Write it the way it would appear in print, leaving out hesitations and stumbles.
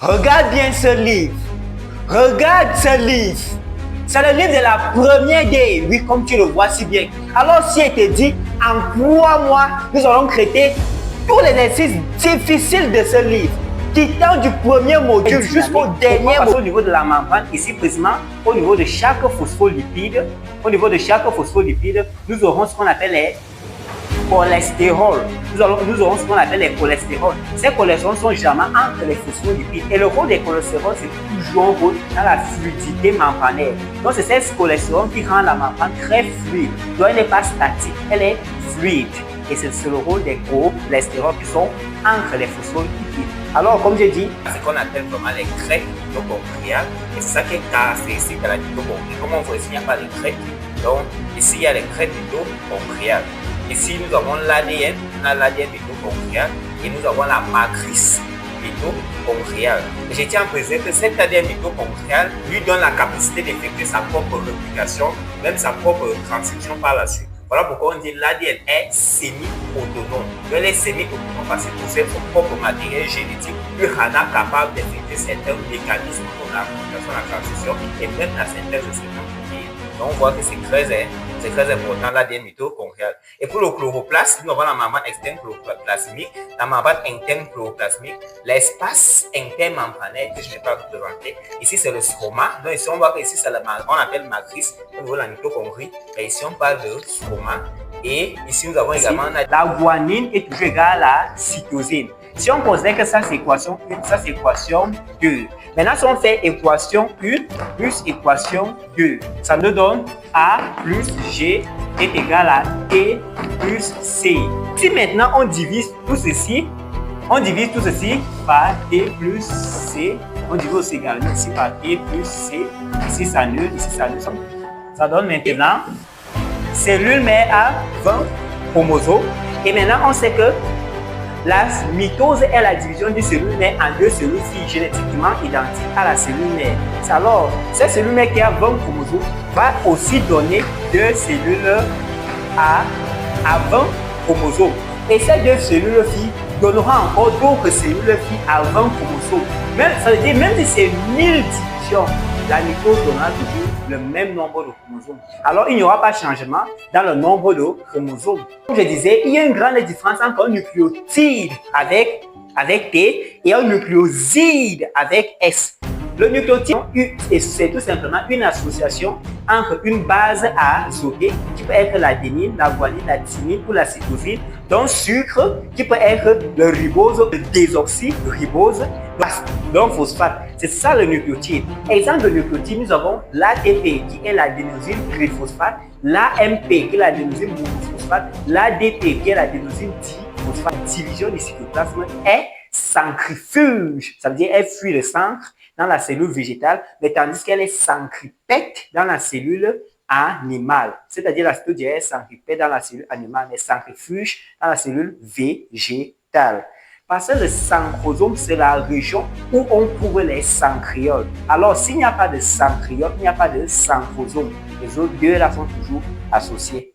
Regarde bien ce livre. Regarde ce livre. C'est le livre de la première day. Oui, comme tu le vois si bien. Alors, si elle te dit, en 3 mois, nous allons traiter tous les exercices difficiles de ce livre, quittant du premier module jusqu'au dernier module. Au niveau de la membrane, ici précisément, au niveau de chaque phospholipide, nous aurons ce qu'on appelle les cholestérol. Nous aurons ce qu'on appelle les cholestérols. Ces cholestérols sont généralement entre les phospholipides. Et le rôle des cholestérols, c'est toujours un rôle dans la fluidité membranaire. Donc, c'est ces cholestérols qui rendent la membrane très fluide. Donc, elle n'est pas statique, elle est fluide. Et c'est le rôle des cholestérols qui sont entre les phospholipides. Alors, comme j'ai dit, c'est ce qu'on appelle vraiment les crêtes mitochondriales. Et c'est ça qui est caractéristique de la mitochondrie. Comme on voit ici, il n'y a pas de crêtes. Donc, ici, il y a les crêtes mitochondriales. Ici, nous avons l'ADN, mitochondrial et nous avons la matrice mitochondriale. Je tiens à préciser que cet ADN mitochondrial lui donne la capacité d'effectuer sa propre réplication, même sa propre transcription par la suite. Voilà pourquoi on dit l'ADN est semi-autonome. Elle est semi-autonome parce qu'il possède son propre matériel génétique, lui rendant capable d'effectuer certains mécanismes comme la réplication, la transcription et même la synthèse de certains protéines. Donc on voit que c'est très important l'ADN mitochondrial. Et pour le chloroplaste, nous avons la membrane externe chloroplasmique, la membrane interne chloroplasmique, l'espace intermembranaire que je n'ai pas représenté. Ici, c'est le stroma. Donc ici, on voit que ici, c'est on appelle matrice au niveau de la mitochondrie. Et ici, on parle de stroma. Et ici, nous avons également la guanine est toujours égale à la cytosine. Si on considère que ça c'est équation 1, ça c'est équation 2. Maintenant, si on fait équation 1 plus équation 2, ça nous donne A plus G est égal à E plus C. Si maintenant on divise tout ceci par E plus C, on divise aussi également ici par E plus C, ici ça annule, ici ça annule. Ça donne maintenant cellule mère à 20 chromosomes. Et maintenant, on sait que la mitose est la division d'une cellule mère en 2 cellules filles génétiquement identiques à la cellule mère. Alors, cette cellule mère qui a 20 chromosomes va aussi donner 2 cellules à 20 chromosomes. Et ces 2 cellules filles donneront encore d'autres cellules filles à 20 chromosomes. Ça veut dire même si c'est 1000 divisions, la mitose donnera toujours le même nombre de chromosomes. Alors, il n'y aura pas de changement dans le nombre de chromosomes. Comme je disais, il y a une grande différence entre un nucléotide avec T et un nucléoside avec S. Le nucléotide, c'est tout simplement une association entre une base azotée, qui peut être l'adénine, la guanine, la thymine ou la cytosine, d'un sucre qui peut être le ribose, le désoxyribose, donc phosphate. C'est ça le nucléotide. Exemple de nucléotide, nous avons l'ATP qui est l'adénosine triphosphate, l'AMP qui est l'adénosine monophosphate, l'ADP qui est l'adénosine diphosphate. Division du cytoplasme est centrifuge, ça veut dire elle fuit le centre dans la cellule végétale, mais tandis qu'elle est centripète dans la cellule animale. C'est-à-dire la cytose est centripète dans la cellule animale, mais centrifuge dans la cellule végétale. Parce que le centrosome, c'est la région où on trouve les centrioles. Alors, s'il n'y a pas de centriole, il n'y a pas de centrosome. Les autres deux là sont toujours associés.